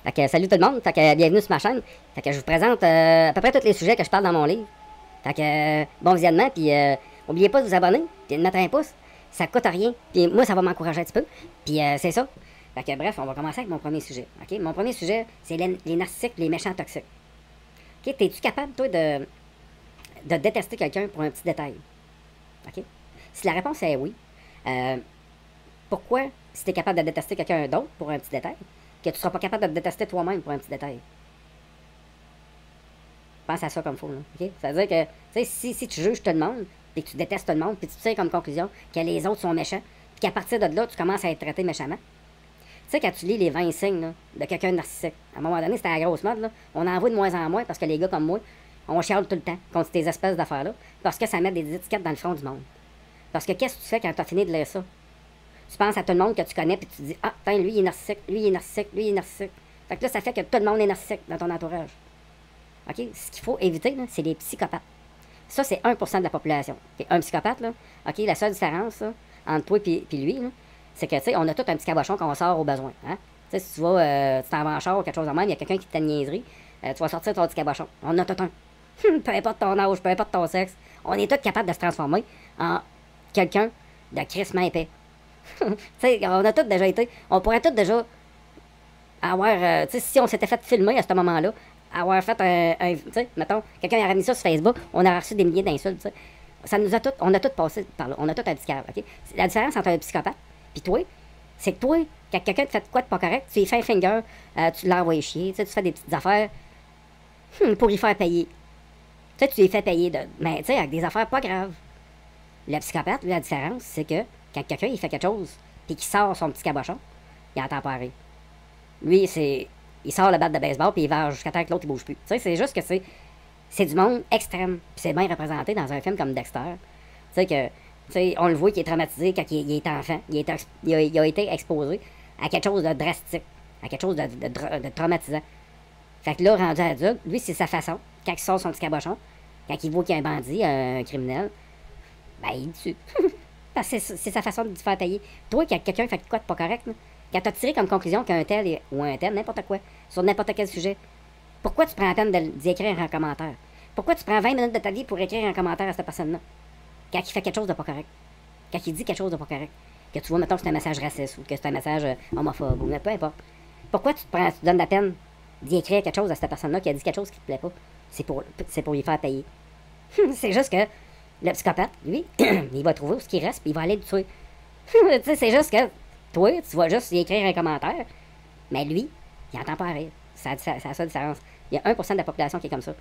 Fait que salut tout le monde, fait que bienvenue sur ma chaîne. Fait que je vous présente à peu près tous les sujets que je parle dans mon livre. Fait que bon visionnement, puis n'oubliez pas de vous abonner, puis de mettre un pouce. Ça coûte rien, puis moi ça va m'encourager un petit peu. Puis c'est ça. Fait que bref, on va commencer avec mon premier sujet. Ok, mon premier sujet, c'est les narcissiques, les méchants toxiques. Ok, t'es-tu capable toi de détester quelqu'un pour un petit détail? Ok. Si la réponse est oui, pourquoi, si tu es capable de détester quelqu'un d'autre pour un petit détail, que tu ne seras pas capable de te détester toi-même pour un petit détail? Pense à ça comme faut, là. Okay? Ça veut dire que, tu sais, si tu juges tout le monde, puis que tu détestes tout le monde, puis tu tires comme conclusion que les autres sont méchants, puis qu'à partir de là, tu commences à être traité méchamment. Tu sais, quand tu lis les 20 signes là, de quelqu'un de narcissique, à un moment donné, c'était la grosse mode, là. On en voit de moins en moins parce que les gars comme moi, on chiale tout le temps contre ces espèces d'affaires-là, parce que ça met des étiquettes dans le front du monde. Parce que qu'est-ce que tu fais quand tu as fini de lire ça? Tu penses à tout le monde que tu connais, puis tu te dis, ah, putain, lui, il est narcissique, lui, il est narcissique, lui, il est narcissique. Fait que là, ça fait que tout le monde est narcissique dans ton entourage. OK? Ce qu'il faut éviter, c'est les psychopathes. Ça, c'est 1% de la population. Okay? Un psychopathe, là, OK, la seule différence là, entre toi et lui, c'est que, tu sais, on a tout un petit cabochon qu'on sort au besoin. Hein? Tu sais, si tu vas, tu t'en vas en char ou quelque chose de même, il y a quelqu'un qui te niaiserie, tu vas sortir ton petit cabochon. On a tout un. Peu importe ton âge, peu importe ton sexe, on est tous capables de se transformer en quelqu'un de crissement épais. Tu sais, on a tous déjà été. On pourrait tous déjà avoir. Tu sais, si on s'était fait filmer à ce moment-là, avoir fait tu sais, mettons, quelqu'un aurait mis ça sur Facebook, on aurait reçu des milliers d'insultes, tu sais. Ça nous a tous. On a tous passé par là. On a tous un petit cœur, OK? La différence entre un psychopathe puis toi, c'est que toi, quand quelqu'un te fait quoi de pas correct, tu lui fais un finger, tu l'envoies chier, tu sais, tu fais des petites affaires pour y faire payer. Tu sais, tu les fais payer, mais tu sais, avec des affaires pas graves. Le psychopathe, lui, la différence, c'est que quand quelqu'un il fait quelque chose, puis qu'il sort son petit cabochon, il entend pas rire. Lui, il sort le bat de baseball, puis il va jusqu'à temps que l'autre il bouge plus. Tu sais, c'est juste que c'est du monde extrême. Puis c'est bien représenté dans un film comme Dexter. Tu sais que, tu sais, on le voit qu'il est traumatisé quand il est enfant. Il a été exposé à quelque chose de drastique, à quelque chose de traumatisant. Fait que là, rendu adulte, lui, c'est sa façon. Quand il sort son petit cabochon, quand il voit qu'il y a un bandit, un criminel, ben, il tue. Parce que c'est sa façon de se faire tailler. Toi, quand quelqu'un fait quoi de pas correct, là, quand t'as tiré comme conclusion qu'un tel ou un tel, n'importe quoi, sur n'importe quel sujet, pourquoi tu prends la peine d'y écrire un commentaire? Pourquoi tu prends 20 minutes de ta vie pour écrire un commentaire à cette personne-là? Quand il fait quelque chose de pas correct. Quand il dit quelque chose de pas correct. Que tu vois, mettons que c'est un message raciste ou que c'est un message homophobe ou peu importe. Pourquoi tu te donnes la peine d'y écrire quelque chose à cette personne-là qui a dit quelque chose qui te plaît pas? C'est pour lui faire payer. C'est juste que le psychopathe, lui, il va trouver où ce qui reste, puis il va aller le tuer. Tu sais, c'est juste que toi, tu vas juste y écrire un commentaire, mais lui, il entend pas rire. C'est la seule différence. Il y a 1% de la population qui est comme ça.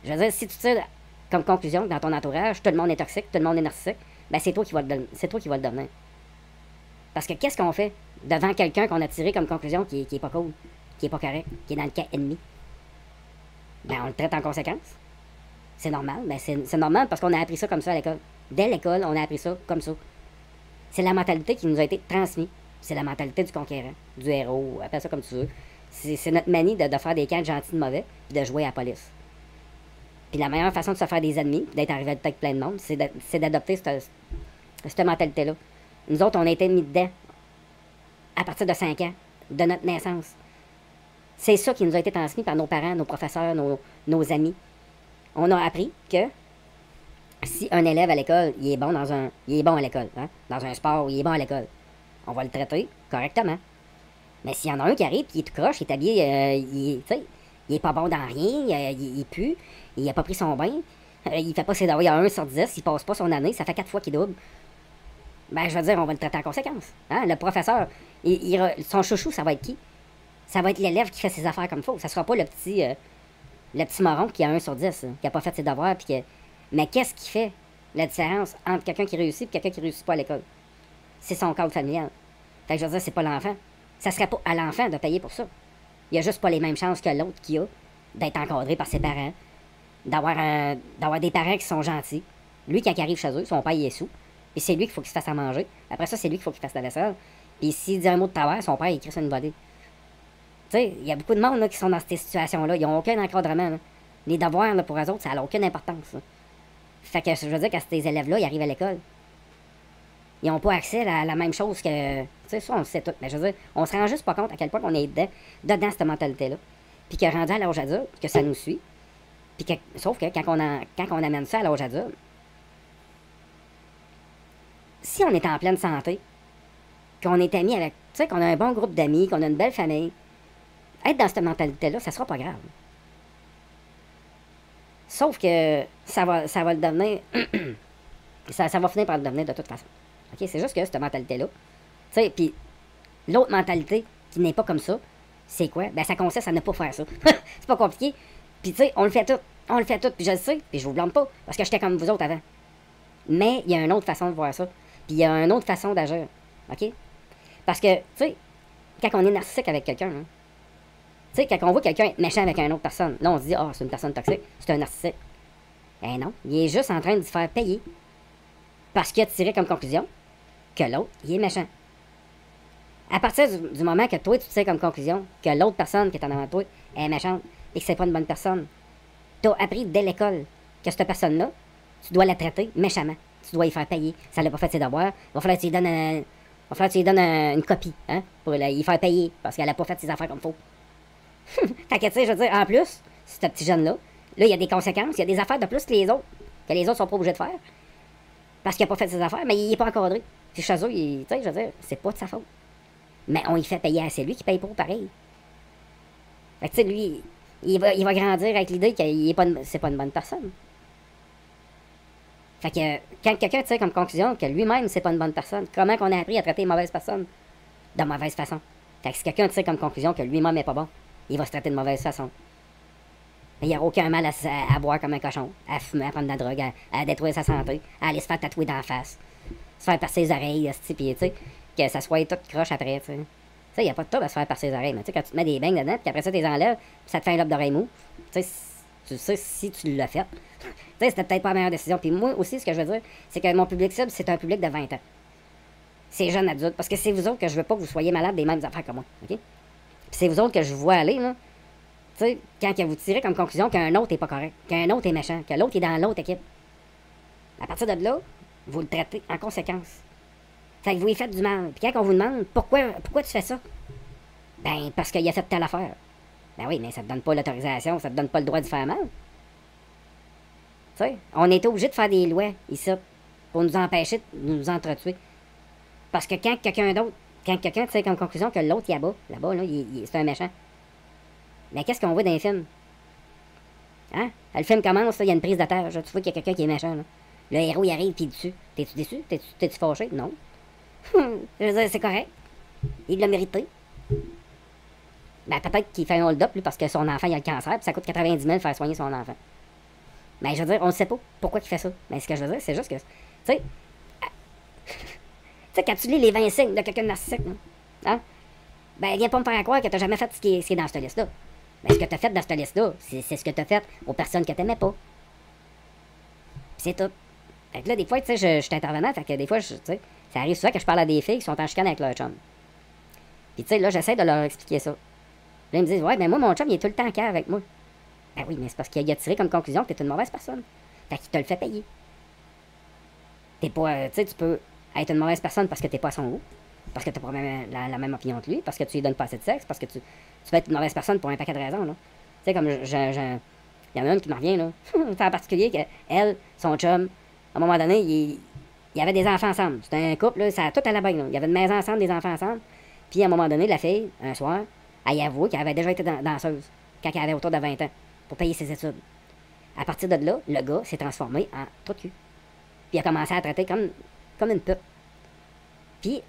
Je veux dire, si tu tires comme conclusion que dans ton entourage, tout le monde est toxique, tout le monde est narcissique, ben c'est toi qui vas le devenir. Parce que qu'est-ce qu'on fait devant quelqu'un qu'on a tiré comme conclusion qui est pas cool, qui est pas correct, qui est dans le cas ennemi? Ben on le traite en conséquence. C'est normal, mais c'est normal parce qu'on a appris ça comme ça à l'école. Dès l'école, on a appris ça comme ça. C'est la mentalité qui nous a été transmise. C'est la mentalité du conquérant, du héros, appelle ça comme tu veux. C'est notre manie de faire des camps de gentils de mauvais, puis de jouer à la police. Puis la meilleure façon de se faire des ennemis, d'être en rivalité avec plein de monde, c'est d'adopter cette mentalité-là. Nous autres, on a été mis dedans à partir de 5 ans, de notre naissance. C'est ça qui nous a été transmis par nos parents, nos professeurs, nos amis. On a appris que si un élève à l'école, il est bon à l'école, hein, dans un sport, il est bon à l'école, on va le traiter correctement. Mais s'il y en a un qui arrive, puis il est tout croche, il est habillé, il est pas bon dans rien, il pue, il a pas pris son bain, il fait pas ses devoirs, il a 1 sur 10, il passe pas son année, ça fait 4 fois qu'il double. Ben, je veux dire, on va le traiter en conséquence. Hein? Le professeur, son chouchou, ça va être qui? Ça va être l'élève qui fait ses affaires comme il faut. Ça sera pas le petit moron qui a 1 sur 10, qui a pas fait ses devoirs, puis que... Mais qu'est-ce qui fait la différence entre quelqu'un qui réussit et quelqu'un qui réussit pas à l'école? C'est son cadre familial. Fait que je veux dire, c'est pas l'enfant. Ça serait pas à l'enfant de payer pour ça. Il a juste pas les mêmes chances que l'autre qui a d'être encadré par ses parents, d'avoir des parents qui sont gentils. Lui, quand il arrive chez eux, son père il est sous, puis c'est lui qu'il faut qu'il se fasse à manger. Après ça, c'est lui qu'il faut qu'il fasse la vaisselle. Puis s'il dit un mot de travers, son père il crie sur une volée. Tu sais, il y a beaucoup de monde là, qui sont dans ces situations-là. Ils n'ont aucun encadrement. Là. Les devoirs, là, pour eux autres, ça n'a aucune importance. Là. Fait que je veux dire, quand ces élèves-là, ils arrivent à l'école, ils n'ont pas accès à la même chose que... Tu sais, ça, on le sait tout. Mais je veux dire, on se rend juste pas compte à quel point on est dedans cette mentalité-là. Puis que rendu à l'âge adulte, que ça nous suit. Puis sauf que quand on amène ça à l'âge adulte, si on est en pleine santé, qu'on est amis avec... Tu sais, qu'on a un bon groupe d'amis, qu'on a une belle famille, être dans cette mentalité-là, ça sera pas grave. Sauf que ça va le devenir... ça va finir par le devenir de toute façon. OK? C'est juste que cette mentalité-là... Tu sais, puis l'autre mentalité qui n'est pas comme ça, c'est quoi? Ben, ça consiste à ne pas faire ça. C'est pas compliqué. Puis, tu sais, on le fait tout. On le fait tout, puis je le sais, puis je vous blâme pas, parce que j'étais comme vous autres avant. Mais il y a une autre façon de voir ça. Puis il y a une autre façon d'agir. OK? Parce que, tu sais, quand on est narcissique avec quelqu'un, hein, tu sais, quand on voit quelqu'un être méchant avec une autre personne, là, on se dit, ah, c'est une personne toxique, c'est un narcissique. Eh non, il est juste en train de se faire payer. Parce qu'il a tiré comme conclusion que l'autre, il est méchant. À partir du moment que toi, tu tires comme conclusion que l'autre personne qui est en avant de toi est méchante et que c'est pas une bonne personne, tu as appris dès l'école que cette personne-là, tu dois la traiter méchamment. Tu dois y faire payer. Ça n'a pas fait ses devoirs. Il va falloir que tu lui donnes une copie, hein, pour y faire payer, parce qu'elle n'a pas fait ses affaires comme il faut. Fait que, tu sais, je veux dire, en plus, ce petit jeune-là, là, il y a des conséquences, il y a des affaires de plus que les autres sont pas obligés de faire. Parce qu'il n'a pas fait ses affaires, mais il n'est pas encadré. Puis chez eux, tu sais, je veux dire, c'est pas de sa faute. Mais on y fait payer, c'est lui qui paye pour pareil. Fait que, tu sais, lui, il va grandir avec l'idée que c'est pas une bonne personne. Fait que, quand quelqu'un tire comme conclusion que lui-même, c'est pas une bonne personne, comment qu'on a appris à traiter une mauvaise personne de mauvaise façon? Fait que si quelqu'un tire comme conclusion que lui-même est pas bon, il va se traiter de mauvaise façon. Il n'y a aucun mal à boire comme un cochon, à fumer, à prendre de la drogue, à détruire sa santé, à aller se faire tatouer dans la face, se faire percer les oreilles, puis tu sais, que ça soit tout croche après, tu sais. Tu sais, il n'y a pas de trouble à se faire percer les oreilles, mais tu sais, quand tu te mets des beignes dedans, puis après ça, tu les enlèves, puis ça te fait un lobe d'oreille mou, tu sais si tu l'as fait. Tu sais, c'était peut-être pas la meilleure décision. Puis moi aussi, ce que je veux dire, c'est que mon public cible, c'est un public de 20 ans. C'est jeunes adultes, parce que c'est vous autres que je veux pas que vous soyez malades des mêmes affaires que moi, OK? Puis c'est vous autres que je vois aller, là. Tu sais, quand vous tirez comme conclusion qu'un autre est pas correct, qu'un autre est méchant, que l'autre est dans l'autre équipe. À partir de là, vous le traitez en conséquence. Fait que vous lui faites du mal. Puis quand on vous demande pourquoi tu fais ça? Ben, parce qu'il a fait telle affaire. Ben oui, mais ça te donne pas l'autorisation, ça te donne pas le droit de faire mal. Tu sais, on est obligé de faire des lois ici pour nous empêcher de nous entretuer. Parce que quand quelqu'un tire comme conclusion que l'autre il est là-bas, là, c'est un méchant. Mais qu'est-ce qu'on voit dans les films? Hein? Le film commence, il y a une prise de terre. Tu vois qu'il y a quelqu'un qui est méchant. Là. Le héros, il arrive, puis il est dessus. T'es-tu déçu? T'es-tu fâché? Non. Je veux dire, c'est correct. Il l'a mérité. Ben, peut-être qu'il fait un hold-up, lui, parce que son enfant, il a le cancer, puis ça coûte 90 000 faire soigner son enfant. Mais je veux dire, on ne sait pas pourquoi il fait ça. Mais ce que je veux dire, c'est juste que, tu sais, quand tu lis les 20 signes de quelqu'un de narcissique, hein, ben, viens pas me faire croire que t'as jamais fait ce qui est dans cette liste-là. Ben, ce que t'as fait dans cette liste-là, c'est ce que t'as fait aux personnes que t'aimais pas. Puis c'est tout. Fait que là, des fois, tu sais, je suis intervenant, fait que des fois, tu sais, ça arrive souvent que je parle à des filles qui sont en chicane avec leur chum. Puis tu sais, là, j'essaie de leur expliquer ça. Là, ils me disent, ouais, mais moi, mon chum, il est tout le temps en cœur avec moi. Ben oui, mais c'est parce qu'il a tiré comme conclusion que t'es une mauvaise personne. Fait qu'il te le fait payer. T'es pas, tu sais, tu peux être une mauvaise personne parce que t'es pas à son goût. Parce que t'as pas la même opinion que lui, parce que tu lui donnes pas assez de sexe, parce que tu peux être une mauvaise personne pour un paquet de raisons, là. Tu sais, comme il y en a une qui me revient, là. C'est en particulier qu'elle, son chum, à un moment donné, il y avait des enfants ensemble. C'était un couple, là, ça a tout à la bague, là. Il y avait une maison ensemble, des enfants ensemble. Puis à un moment donné, la fille, un soir, elle y avoue qu'elle avait déjà été danseuse quand elle avait autour de 20 ans pour payer ses études. À partir de là, le gars s'est transformé en trou de cul. Puis il a commencé à traiter comme une pute. Puis,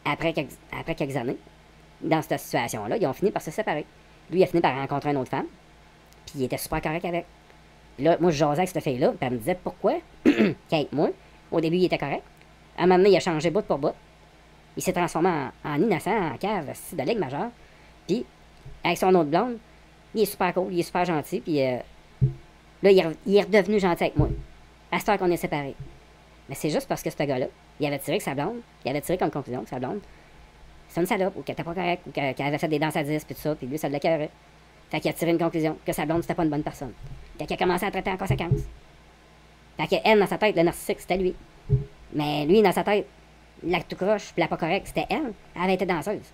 après quelques années, dans cette situation-là, ils ont fini par se séparer. Lui, il a fini par rencontrer une autre femme, puis il était super correct avec. Puis là, moi, je jasais avec cette fille-là, puis elle me disait pourquoi, qu'avec moi, au début, il était correct. À un moment donné, il a changé bout pour bout. Il s'est transformé en innocent, en cave, de ligue majeure. Puis, avec son autre blonde, il est super cool, il est super gentil, puis là, il est redevenu gentil avec moi. À cette heure qu'on est séparés. Mais c'est juste parce que ce gars-là, il avait tiré que sa blonde, il avait tiré comme conclusion que sa blonde, c'est une salope, ou qu'elle était pas correcte, ou qu'elle avait fait des danses à 10, puis tout ça, puis lui, ça l'écœurait. Fait qu'il a tiré une conclusion, que sa blonde, c'était pas une bonne personne. Fait qu'il a commencé à traiter en conséquence. Fait qu'elle, dans sa tête, le narcissique, c'était lui. Mais lui, dans sa tête, la tout croche, puis la pas correcte, c'était elle. Elle avait été danseuse.